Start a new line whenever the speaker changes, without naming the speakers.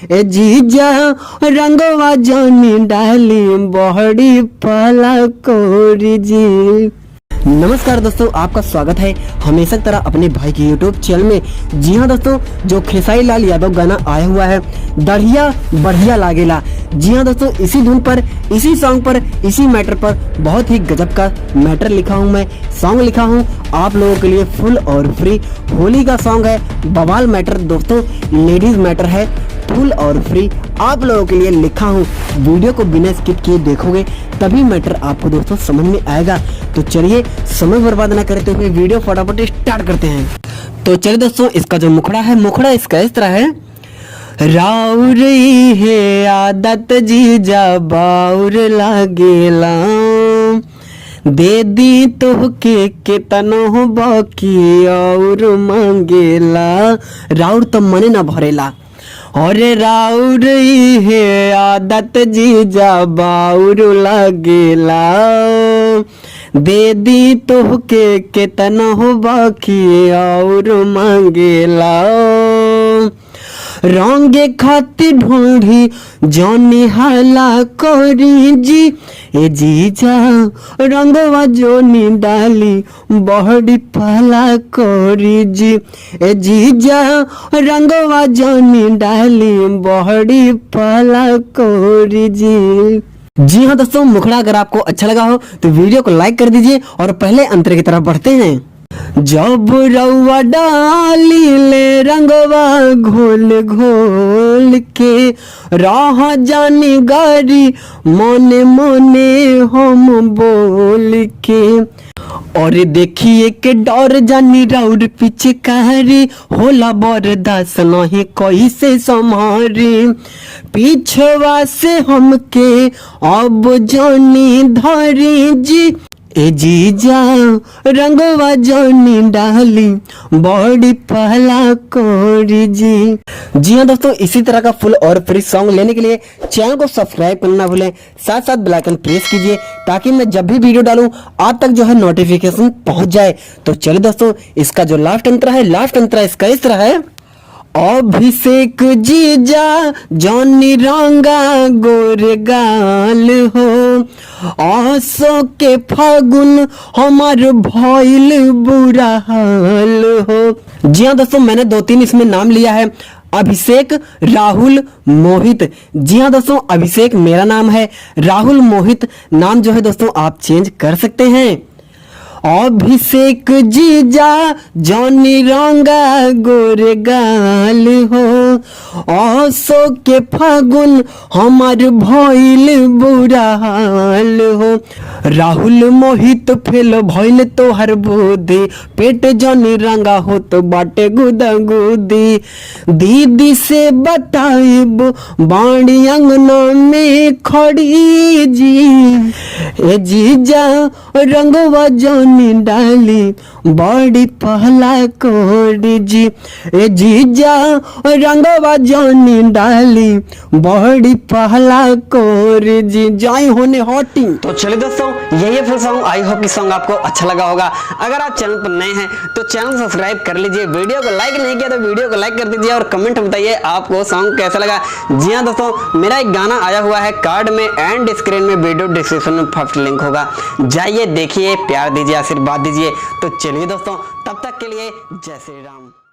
ए जीजा रंगवा जानी डाली बहड़ी पला कोरी जी। नमस्कार दोस्तों, आपका स्वागत है हमेशा की तरह अपने भाई के YouTube चैनल में। जी हाँ दोस्तों, जो खेसारी लाल यादव गाना आया हुआ है दढ़िया बढ़िया लागेला। जी हाँ दोस्तों, इसी धुन पर, इसी सॉन्ग पर, इसी मैटर पर बहुत ही गजब का मैटर लिखा हूँ मैं, सॉन्ग लिखा हूँ आप लोगों के लिए फुल और फ्री। होली का सॉन्ग है, बवाल मैटर दोस्तों, लेडीज मैटर है, फुल और फ्री आप लोगों के लिए लिखा हूँ। वीडियो को बिना स्किप किए देखोगे तभी मैटर आपको दोस्तों समझ में आएगा। तो चलिए समय बर्बाद न करते हुए वीडियो फटाफट स्टार्ट करते हैं। तो चलिए दोस्तों, इसका जो मुखड़ा है, मुखड़ा इसका इस तरह है। राउर है आदत जीजा बाउर लागेला, दे दी तोहके तनो बाकी और मांगेला। राउर तो मने ना भरेला, अरे राउर है आदत जीजा बाउर लागेला, दे दी तोहके तनो बाकी और मांगेला। रंगे खातिर ढूंढी जौनी हाला करी जी, ए जीजा रंगवा जोनी डाली बहड़ी पला करी जी, ए जीजा रंगवा जोनी डाली बहड़ी पला करी जी। जी हाँ दोस्तों, मुखड़ा अगर आपको अच्छा लगा हो तो वीडियो को लाइक कर दीजिए और पहले अंतर की तरफ बढ़ते हैं। जब रउआ डाली ले रंगवा घोल घोल के, राह जानी गारी मोने मोने हम बोल के, और देखिए के डर जानी राउर पीछे कारी होला बर्दाश्त नहीं कैसे संभारी, पीछवा से हमके अब जानी धरी जी, ए जीजा रंगवा जानी डाली बड़ी पहला कोरी जी। जी हाँ दोस्तों, इसी तरह का फुल और फ्री सॉन्ग लेने के लिए चैनल को सब्सक्राइब करना ना भूलें, साथ साथ बेल आइकन प्रेस कीजिए ताकि मैं जब भी वीडियो डालूं आप तक जो है नोटिफिकेशन पहुंच जाए। तो चलिए दोस्तों, इसका जो लास्ट अंतरा है, लास्ट अंतरा इसका इस तरह है। अभिषेक जीजा जॉनी रंगा गोरे गाल हो, आसो के फागुन हमार भइल बुरा हाल हो। जी हाँ दोस्तों, मैंने 2-3 इसमें नाम लिया है, अभिषेक, राहुल, मोहित। जी हाँ दोस्तों, अभिषेक मेरा नाम है, राहुल, मोहित नाम जो है दोस्तों आप चेंज कर सकते हैं। अभिषेक जीजा जॉनी रंगा गोरे गाल हो, आसो के फागुन हमार भइल बुरा हाल हो। राहुल मोहित फेल भइल तोहर बुद्धि, पेट जॉनी रंगा हो तो बाटे गुदा गुदी, दीदी से बताइब बाणी अंगना में खड़ी जी, ए जीजा रंगवा जॉनी डाली बड़ी पहला कोरी जी, ए जीजा रंगवा जानी डाली बड़ी पहला कोरी जी। जाई होने हॉटी। तो चलिए दोस्तों, यही फुल सॉन्ग, आई होप कि सॉन्ग आपको अच्छा लगा होगा। अगर आप चैनल पर नए हैं तो चैनल को सब्सक्राइब कर लीजिए, वीडियो को लाइक नहीं किया तो वीडियो को लाइक कर दीजिए और कमेंट बताइए आपको सॉन्ग कैसा लगा। जी हाँ दोस्तों, मेरा एक गाना आया हुआ है कार्ड में एंड स्क्रीन में, वीडियो डिस्क्रिप्शन में फर्स्ट लिंक होगा, जाइए देखिए, प्यार दीजिए, आशीर्वाद दीजिए। तो चलिए दोस्तों, तब तक के लिए जय श्री राम।